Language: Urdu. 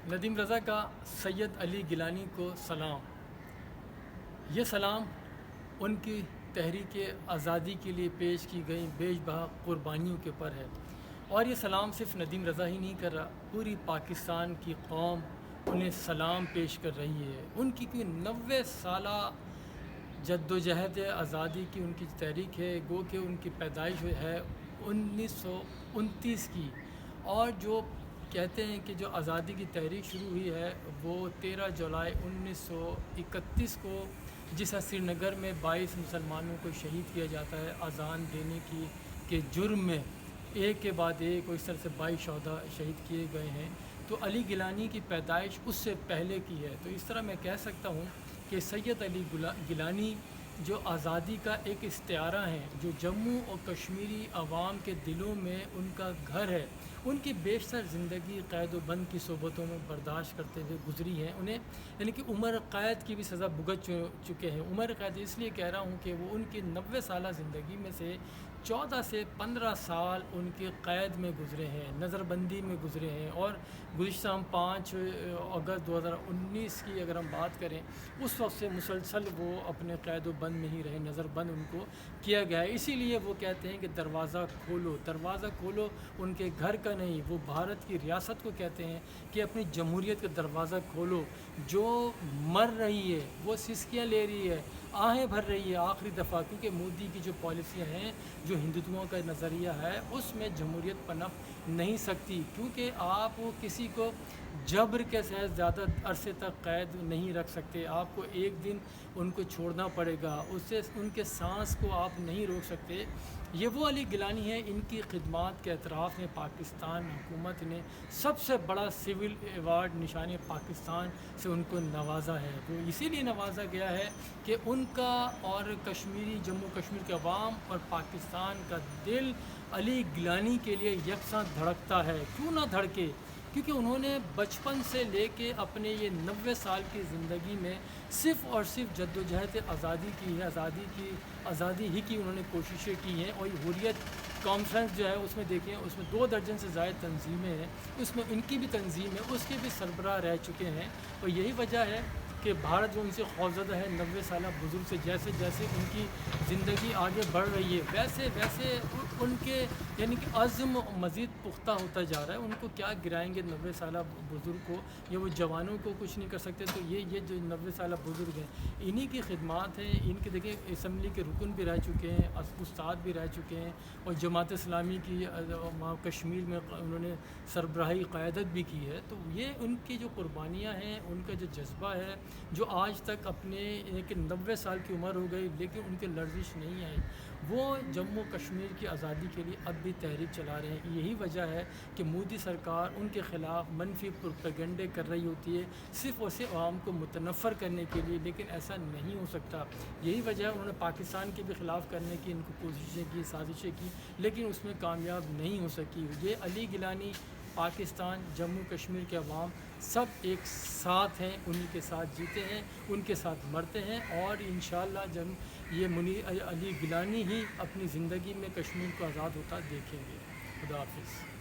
ندیم رضا کا سید علی گیلانی کو سلام۔ یہ سلام ان کی تحریک آزادی کے لیے پیش کی گئی بیش بہا قربانیوں کے پر ہے، اور یہ سلام صرف ندیم رضا ہی نہیں کر رہا، پوری پاکستان کی قوم انہیں سلام پیش کر رہی ہے۔ ان کی کوئی 90 سالہ جد و جہد آزادی کی ان کی تحریک ہے، گو کہ ان کی پیدائش ہے 1929 کی، اور جو کہتے ہیں کہ جو آزادی کی تحریک شروع ہوئی ہے وہ 13 جولائی 1931 کو، جس سری نگر میں 22 مسلمانوں کو شہید کیا جاتا ہے اذان دینے کی کے جرم میں، ایک کے بعد ایک، اور اس طرح سے 22 شہداء شہید کیے گئے ہیں۔ تو علی گیلانی کی پیدائش اس سے پہلے کی ہے، تو اس طرح میں کہہ سکتا ہوں کہ سید علی گیلانی جو آزادی کا ایک استعارہ ہیں، جو جموں اور کشمیری عوام کے دلوں میں ان کا گھر ہے، ان کی بیشتر زندگی قید و بند کی صحبتوں میں برداشت کرتے ہوئے گزری ہیں۔ انہیں یعنی کہ عمر قید کی بھی سزا بھگت چکے ہیں۔ عمر قید اس لیے کہہ رہا ہوں کہ وہ ان کی 90 سالہ زندگی میں سے 14 سے 15 سال ان کے قید میں گزرے ہیں، نظر بندی میں گزرے ہیں، اور گزشتہ ہم 5 اگست 2019 کی اگر ہم بات کریں، اس وقت سے مسلسل وہ اپنے قید و بند میں ہی رہے، نظر بند ان کو کیا گیا ہے۔ اسی لیے وہ کہتے ہیں کہ دروازہ کھولو، دروازہ کھولو، ان کے گھر کا نہیں، وہ بھارت کی ریاست کو کہتے ہیں کہ اپنی جمہوریت کا دروازہ کھولو۔ جو مر رہی ہے، وہ سسکیاں لے رہی ہے، آہیں بھر رہی ہے آخری دفعہ، کیونکہ مودی کی جو پالیسیاں ہیں، جو ہندوتوؤں کا نظریہ ہے، اس میں جمہوریت پنپ نہیں سکتی، کیونکہ آپ کسی کو جبر کے ساتھ زیادہ عرصے تک قید نہیں رکھ سکتے۔ آپ کو ایک دن ان کو چھوڑنا پڑے گا، اس سے ان کے سانس کو آپ نہیں روک سکتے۔ یہ وہ علی گیلانی ہے، ان کی خدمات کے اعتراف میں پاکستان حکومت نے سب سے بڑا سول ایوارڈ نشان پاکستان سے ان کو نوازا ہے۔ وہ اسی لیے نوازا گیا ہے کہ ان کا اور کشمیری جموں کشمیر کے عوام اور پاکستان کا دل علی گیلانی کے لیے یکساں دھڑکتا ہے۔ کیوں نہ دھڑکے، کیونکہ انہوں نے بچپن سے لے کے اپنے یہ 90 سال کی زندگی میں صرف اور صرف جد و جہد آزادی کی ہے، آزادی ہی کی انہوں نے کوششیں کی ہیں۔ اور یہ حریت کانفرنس جو ہے، اس میں دیکھیں، اس میں 2 درجن سے زائد تنظیمیں ہیں، اس میں ان کی بھی تنظیم ہے، اس کے بھی سربراہ رہ چکے ہیں، اور یہی وجہ ہے کہ بھارت جو ان سے خوفزدہ ہے 90 سالہ بزرگ سے، جیسے جیسے ان کی زندگی آگے بڑھ رہی ہے، ویسے ویسے ان کے یعنی کہ عزم مزید پختہ ہوتا جا رہا ہے۔ ان کو کیا گرائیں گے 90 سالہ بزرگ کو، یا وہ جوانوں کو کچھ نہیں کر سکتے، تو یہ جو 90 سالہ بزرگ ہیں، انہی کی خدمات ہیں۔ ان کے دیکھیں اسمبلی کے رکن بھی رہ چکے ہیں، استاد بھی رہ چکے ہیں، اور جماعت اسلامی کی کشمیر میں انہوں نے سربراہی قیادت بھی کی ہے۔ تو یہ ان کی جو قربانیاں ہیں، ان کا جو جذبہ ہے، جو آج تک اپنے 90 سال کی عمر ہو گئی لیکن ان کے لرزش نہیں آئی، وہ جموں کشمیر کی آزادی کے لیے اب بھی تحریک چلا رہے ہیں۔ یہی وجہ ہے کہ مودی سرکار ان کے خلاف منفی پروپیگنڈے کر رہی ہوتی ہے، صرف اور صرف عوام کو متنفر کرنے کے لیے، لیکن ایسا نہیں ہو سکتا۔ یہی وجہ ہے انہوں نے پاکستان کے بھی خلاف کرنے کی ان کو کوششیں کی، سازشیں کی، لیکن اس میں کامیاب نہیں ہو سکی۔ یہ علی گیلانی، پاکستان، جموں کشمیر کے عوام سب ایک ساتھ ہیں، انہی کے ساتھ جیتے ہیں، ان کے ساتھ مرتے ہیں، اور انشاءاللہ جب یہ علی گیلانی ہی اپنی زندگی میں کشمیر کو آزاد ہوتا دیکھیں گے۔ خدا حافظ۔